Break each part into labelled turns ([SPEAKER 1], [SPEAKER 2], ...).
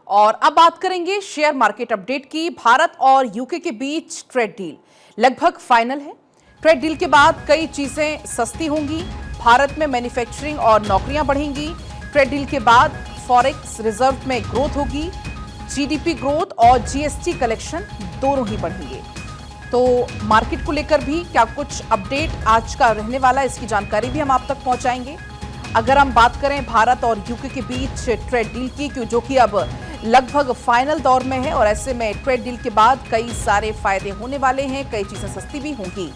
[SPEAKER 1] और अब बात करेंगे शेयर मार्केट अपडेट की। भारत और यूके के बीच ट्रेड डील लगभग फाइनल है। ट्रेड डील के बाद कई चीजें सस्ती होंगी, भारत में मैन्युफैक्चरिंग और नौकरियां बढ़ेंगी। ट्रेड डील के बाद फॉरेक्स रिजर्व में ग्रोथ होगी, जीडीपी ग्रोथ और जीएसटी कलेक्शन दोनों ही बढ़ेंगे। तो मार्केट को लेकर भी क्या कुछ अपडेट आज का रहने वाला है, इसकी जानकारी भी हम आप तक पहुंचाएंगे। अगर हम बात करें भारत और यूके के बीच ट्रेड डील की, जो कि अब लगभग फाइनल दौर में है, और ऐसे में ट्रेड डील के बाद कई सारे फायदे होने वाले हैं, कई चीजें सस्ती भी होंगी।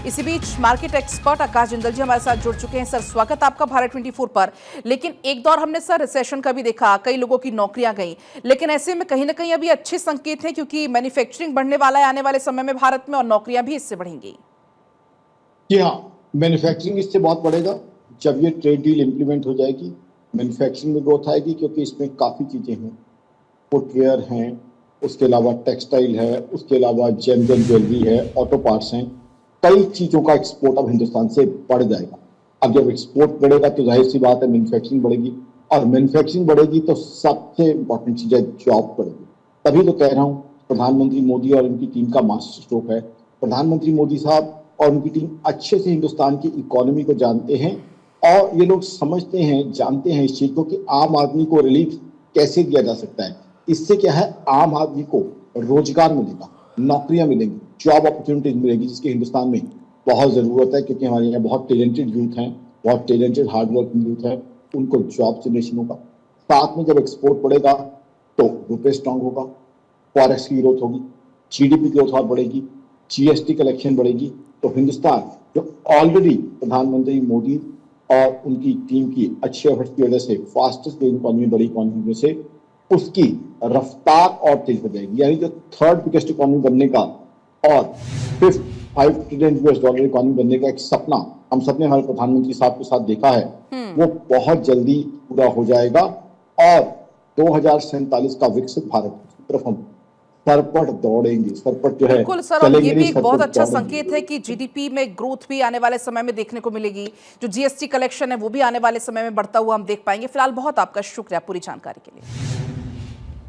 [SPEAKER 1] इसी बीच मार्केट एक्सपर्ट आकाश जिंदल जी हमारे साथ जुड़ चुके हैं। सर, स्वागत आपका भारत 24 पर। लेकिन एक दौर हमने सर रिसेशन का भी देखा, कई लोगों की नौकरियां गई, लेकिन ऐसे में कहीं ना कहीं अभी अच्छे संकेत हैं, क्योंकि मैन्युफैक्चरिंग बढ़ने वाला है आने वाले समय में भारत में, और नौकरियां भी इससे बढ़ेंगी।
[SPEAKER 2] जी हाँ, मैन्युफैक्चरिंग इससे बहुत बढ़ेगा। जब ये ट्रेड डील इंप्लीमेंट हो जाएगी, मैन्युफैक्चरिंग में ग्रोथ आएगी, क्योंकि इसमें काफ़ी चीज़ें हैं। फुटवेयर हैं, उसके अलावा टेक्सटाइल है, उसके अलावा जेम्स एंड ज्वेलरी है, ऑटो पार्ट्स हैं। कई चीज़ों का एक्सपोर्ट अब हिंदुस्तान से बढ़ जाएगा। अब जब एक्सपोर्ट बढ़ेगा तो जाहिर सी बात है मैन्युफैक्चरिंग बढ़ेगी, और मैन्युफैक्चरिंग बढ़ेगी तो सबसे इंपॉर्टेंट चीज़ है जॉब बढ़ेगी। तभी तो कह रहा हूँ, प्रधानमंत्री मोदी और उनकी टीम का मास्टर स्ट्रोक है। प्रधानमंत्री मोदी साहब और उनकी टीम अच्छे से हिंदुस्तान की इकोनॉमी को जानते हैं, और ये लोग समझते हैं, जानते हैं इस चीज़ को कि आम आदमी को रिलीफ कैसे दिया जा सकता है। इससे क्या है, आम आदमी को रोजगार मिलेगा, नौकरियां मिलेंगी, जॉब अपॉर्चुनिटीज मिलेगी, जिसकी हिंदुस्तान में बहुत ज़रूरत है। क्योंकि हमारे यहाँ बहुत टैलेंटेड यूथ हैं, बहुत टैलेंटेड हार्डवर्किंग यूथ है, उनको जॉब जनरेशन होगा। साथ में जब एक्सपोर्ट बढ़ेगा तो रुपये स्ट्रांग होगा, फॉरेक्स की ग्रोथ होगी, जीडीपी ग्रोथ और बढ़ेगी, जीएसटी कलेक्शन बढ़ेगी। तो हिंदुस्तान, जो ऑलरेडी प्रधानमंत्री मोदी और उनकी टीम की अच्छे एफर्ट्स की वजह से फास्टेस्ट ग्रोइंग इकोनॉमी, बड़ी इकोनॉमी में से, उसकी रफ्तार और तेज हो जाएगी। यानी जो थर्ड बिगेस्ट इकोनॉमी बनने का और फिफ्थ $5 ट्रिलियन इकोनॉमी बनने का एक सपना हम सबने हमारे प्रधानमंत्री साहब के साथ देखा है, वो बहुत जल्दी पूरा हो जाएगा। और 2047 का विकसित भारत की तरफ हम सरपट दौड़ेंगे। सरपट जो है,
[SPEAKER 1] बिल्कुल सर, और ये भी एक बहुत अच्छा संकेत है कि जीडीपी में ग्रोथ भी आने वाले समय में देखने को मिलेगी। जो जीएसटी कलेक्शन है वो भी आने वाले समय में बढ़ता हुआ हम देख पाएंगे। फिलहाल बहुत आपका शुक्रिया पूरी जानकारी के लिए।